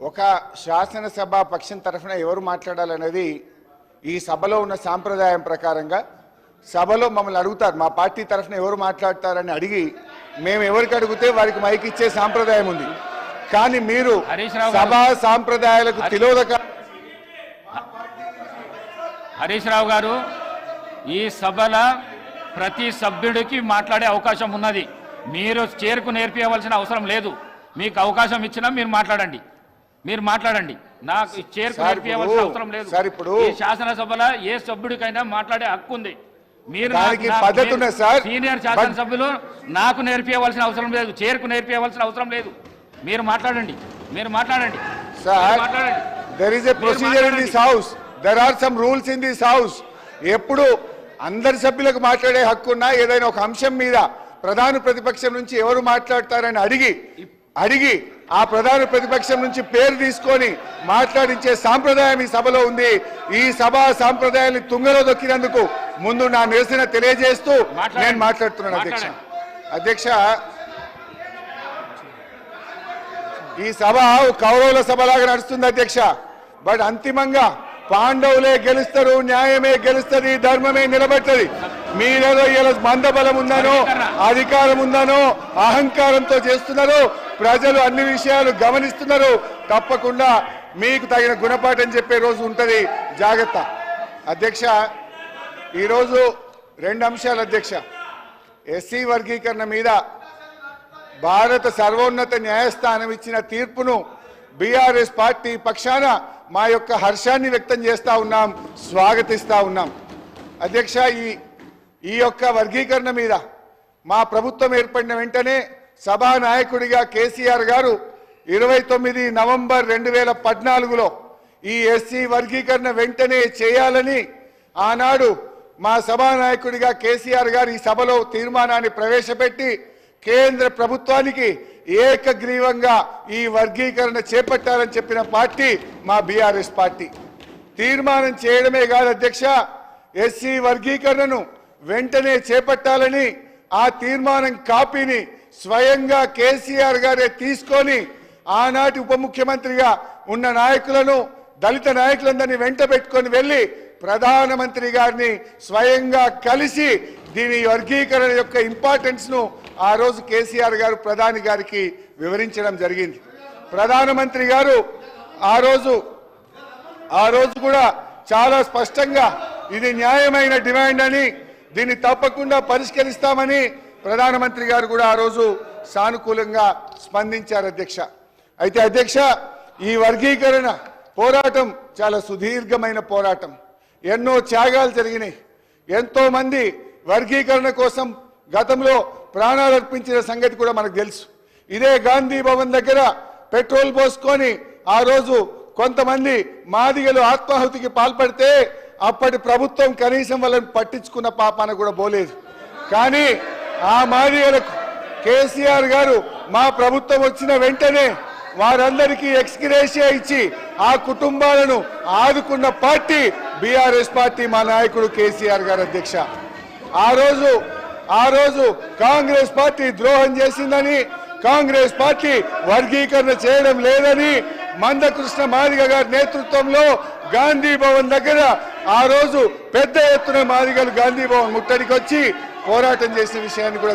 ఒక శాసనసభ పక్షం తరఫున ఎవరు మాట్లాడాలనేది ఈ సభలో ఉన్న సాంప్రదాయం ప్రకారంగా సభలో మమ్మల్ని అడుగుతారు. మా పార్టీ తరఫున ఎవరు మాట్లాడతారని అడిగి మేము ఎవరికి అడిగితే వారికి మైక్ ఇచ్చే సాంప్రదాయం ఉంది. కానీ మీరు సభా సాంప్రదాయాలకు తిలోదక. హరీష్ రావు గారు, ఈ సభలో ప్రతి సభ్యుడికి మాట్లాడే అవకాశం ఉన్నది. మీరు చేరుకు నేర్పించవలసిన అవసరం లేదు. మీకు అవకాశం ఇచ్చినా మీరు మాట్లాడండి. నాకు చేరుకు నేర్పించవలసిన అవసరం లేదు. ఈ శాసనసభలో ఏ సభ్యుడికైనా మాట్లాడే హక్కు ఉంది. మీరు సీనియర్ శాసనసభ్యులు నాకు నేర్పించవలసిన అవసరం లేదు, చేరుకు నేర్పించవలసిన అవసరం లేదు. మీరు మాట్లాడండి. There is a procedure in this house. There are some rules in this house. ఎప్పుడు అందరి సభ్యులకు మాట్లాడే హక్కు ఉన్నా ఏదైనా ఒక అంశం మీద ప్రధాన ప్రతిపక్షం నుంచి ఎవరు మాట్లాడతారని అడిగి ఆ ప్రధాన ప్రతిపక్షం నుంచి పేరు తీసుకొని మాట్లాడించే సాంప్రదాయం ఈ సభలో ఉంది. ఈ సభా సాంప్రదాయాన్ని తుంగలో దొక్కినందుకు ముందు నా నిరసన తెలియజేస్తూ నేను మాట్లాడుతున్నాను. అధ్యక్ష, ఈ సభ కౌరవుల సభలాగా నడుస్తుంది అధ్యక్ష. బట్ అంతిమంగా పాండవులే గెలుస్తారు, న్యాయమే గెలుస్తుంది, ధర్మమే నిలబెట్టది. మీరేదో ఇలా మందబలం ఉందనో అధికారం ఉందనో అహంకారంతో చేస్తున్నారు. ప్రజలు అన్ని విషయాలు గమనిస్తున్నారు. తప్పకుండా మీకు తగిన గుణపాఠం చెప్పే రోజు ఉంటుంది, జాగ్రత్త. అధ్యక్ష, ఈరోజు రెండు అంశాలు అధ్యక్ష. ఎస్సీ వర్గీకరణ మీద భారత సర్వోన్నత న్యాయస్థానం ఇచ్చిన తీర్పును బీఆర్ఎస్ పార్టీ పక్షాన మా యొక్క హర్షాన్ని వ్యక్తం చేస్తూ ఉన్నాం, స్వాగతిస్తూ ఉన్నాం. అధ్యక్ష, ఈ యొక్క వర్గీకరణ మీద మా ప్రభుత్వం ఏర్పడిన వెంటనే సభానాయకుడిగా కేసీఆర్ గారు 29 నవంబర్ 2014లో ఈ ఎస్సీ వర్గీకరణ వెంటనే చేయాలని ఆనాడు మా సభానాయకుడిగా కేసీఆర్ గారు ఈ సభలో తీర్మానాన్ని ప్రవేశపెట్టి కేంద్ర ప్రభుత్వానికి ఏకగ్రీవంగా ఈ వర్గీకరణ చేపట్టాలని చెప్పిన పార్టీ మా బీఆర్ఎస్ పార్టీ. తీర్మానం చేయడమే కాదు అధ్యక్ష, ఎస్సీ వర్గీకరణను వెంటనే చేపట్టాలని ఆ తీర్మానం కాపీని స్వయంగా కేసీఆర్ గారే తీసుకొని ఆనాటి ఉప ముఖ్యమంత్రిగా ఉన్న నాయకులను, దళిత నాయకులందరినీ వెంట పెట్టుకొని వెళ్ళి ప్రధానమంత్రి గారిని స్వయంగా కలిసి దీని వర్గీకరణ యొక్క ఇంపార్టెన్స్ ను ఆ రోజు కేసీఆర్ గారు ప్రధాని గారికి వివరించడం జరిగింది. ప్రధానమంత్రి గారు ఆ రోజు కూడా చాలా స్పష్టంగా ఇది న్యాయమైన డిమాండ్ అని, దీన్ని తప్పకుండా పరిష్కరిస్తామని ప్రధానమంత్రి గారు కూడా ఆ రోజు సానుకూలంగా స్పందించారు అధ్యక్ష. అయితే అధ్యక్ష, ఈ వర్గీకరణ పోరాటం చాలా సుదీర్ఘమైన పోరాటం. ఎన్నో త్యాగాలు జరిగినాయి. ఎంతో మంది వర్గీకరణ కోసం గతంలో ప్రాణాలు అర్పించిన సంగతి కూడా మనకు తెలుసు. ఇదే గాంధీ భవన్ దగ్గర పెట్రోల్ పోసుకొని ఆ రోజు కొంతమంది మాదిగలు ఆత్మాహుతికి పాల్పడితే అప్పటి ప్రభుత్వం కనీసం వాళ్ళని పట్టించుకున్న పాపాన కూడా పోలేదు. కానీ ఆ మాదిగలకు కేసీఆర్ గారు మా ప్రభుత్వం వచ్చిన వెంటనే వారందరికీ ఎక్స్గ్రేషియా ఇచ్చి ఆ కుటుంబాలను ఆదుకున్న పార్టీ బీఆర్ఎస్ పార్టీ, మా నాయకుడు కేసీఆర్ గారు అధ్యక్ష. ఆ రోజు కాంగ్రెస్ పార్టీ ద్రోహం చేసిందని, కాంగ్రెస్ పార్టీ వర్గీకరణ చేయడం లేదని మందకృష్ణ మాదిగ గారి నేతృత్వంలో గాంధీ భవన్ దగ్గర ఆ రోజు పెద్ద ఎత్తున మాదిగలు గాంధీ భవన్ ముట్టడికి వచ్చి పోరాటం చేసిన విషయాన్ని కూడా